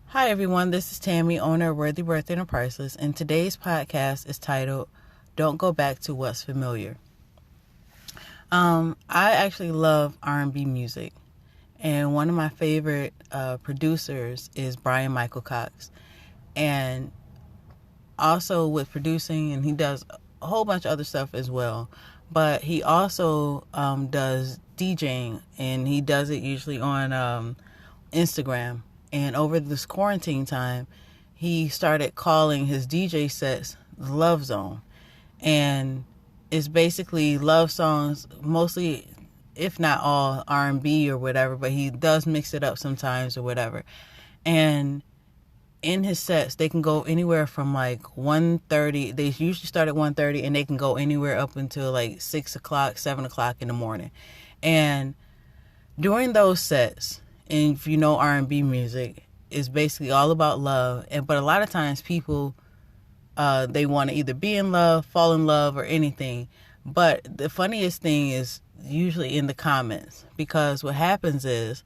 Hi everyone, this is Tammy, owner of Worthyworthitpriceless, and today's podcast is titled, Don't Go Back to What's Familiar. I actually love R&B music, and one of my favorite producers is Brian Michael Cox, and also with producing, and he does a whole bunch of other stuff as well, but he also does DJing, and he does it usually on Instagram. And over this quarantine time, he started calling his DJ sets the Love Zone. And it's basically love songs, mostly, if not all, R&B or whatever, but he does mix it up sometimes or whatever. And in his sets, they can go anywhere from like 1:30. They usually start at 1:30, and they can go anywhere up until like 6 o'clock, 7 o'clock in the morning. And during those sets, and if you know R&B music, is basically all about love. But a lot of times people, they want to either be in love, fall in love, or anything. But the funniest thing is usually in the comments, because what happens is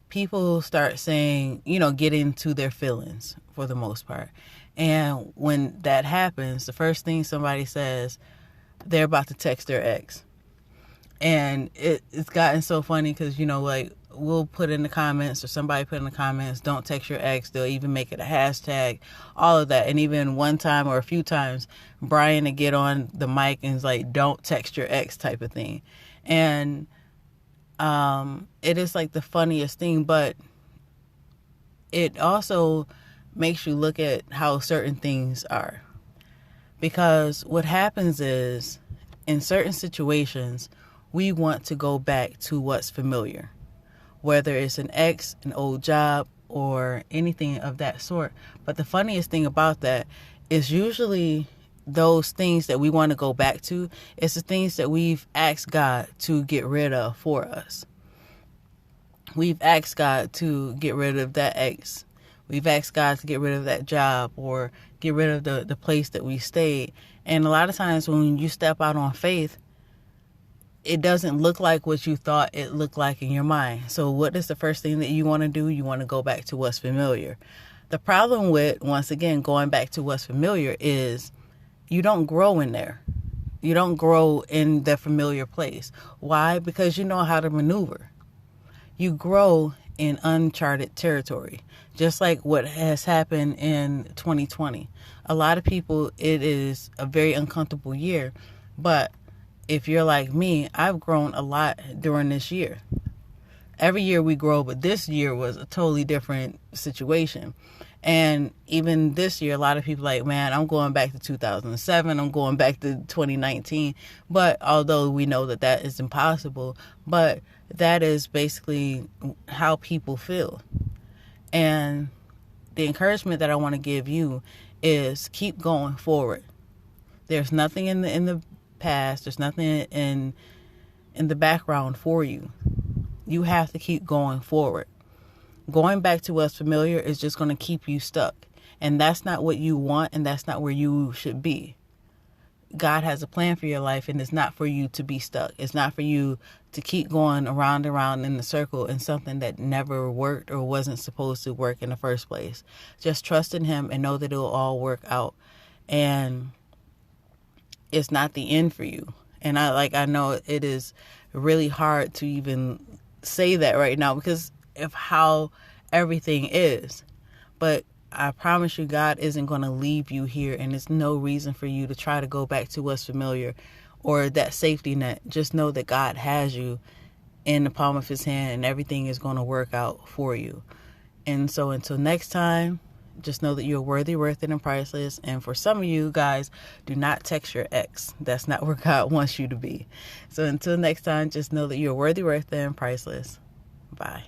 people start saying, get into their feelings for the most part. And when that happens, the first thing somebody says, they're about to text their ex. And it's gotten so funny because, we'll put in the comments, or somebody put in the comments, don't text your ex. They'll even make it a hashtag, all of that. And even one time or a few times, Brian would get on the mic and is like, don't text your ex type of thing. And it is like the funniest thing, but it also makes you look at how certain things are. Because what happens is, in certain situations, we want to go back to what's familiar, whether it's an ex, an old job, or anything of that sort. But the funniest thing about that is usually those things that we want to go back to, it's the things that we've asked God to get rid of for us. We've asked God to get rid of that ex. We've asked God to get rid of that job, or get rid of the place that we stayed. And a lot of times when you step out on faith, it doesn't look like what you thought it looked like in your mind. So what is the first thing that you want to do? You want to go back to what's familiar. The problem with, once again, going back to what's familiar is you don't grow in there. You don't grow in the familiar place. Why? Because you know how to maneuver. You grow in uncharted territory, just like what has happened in 2020. A lot of people, it is a very uncomfortable year, but if you're like me, I've grown a lot during this year. Every year we grow, but this year was a totally different situation. And even this year, a lot of people are like, man, I'm going back to 2007. I'm going back to 2019. But although we know that that is impossible, but that is basically how people feel. And the encouragement that I want to give you is keep going forward. There's nothing in the past. There's nothing in the background for you. You have to keep going forward. Going back to what's familiar is just going to keep you stuck. And that's not what you want, and that's not where you should be. God has a plan for your life, and it's not for you to be stuck. It's not for you to keep going around and around in the circle in something that never worked or wasn't supposed to work in the first place. Just trust in Him and know that it'll all work out. And it's not the end for you. And I know it is really hard to even say that right now because of how everything is. But I promise you, God isn't going to leave you here, and there's no reason for you to try to go back to what's familiar or that safety net. Just know that God has you in the palm of His hand, and everything is going to work out for you. And so until next time, just know that you're worthy, worth it, and priceless. And for some of you guys, do not text your ex. That's not where God wants you to be. So until next time, just know that you're worthy, worth it, and priceless. Bye.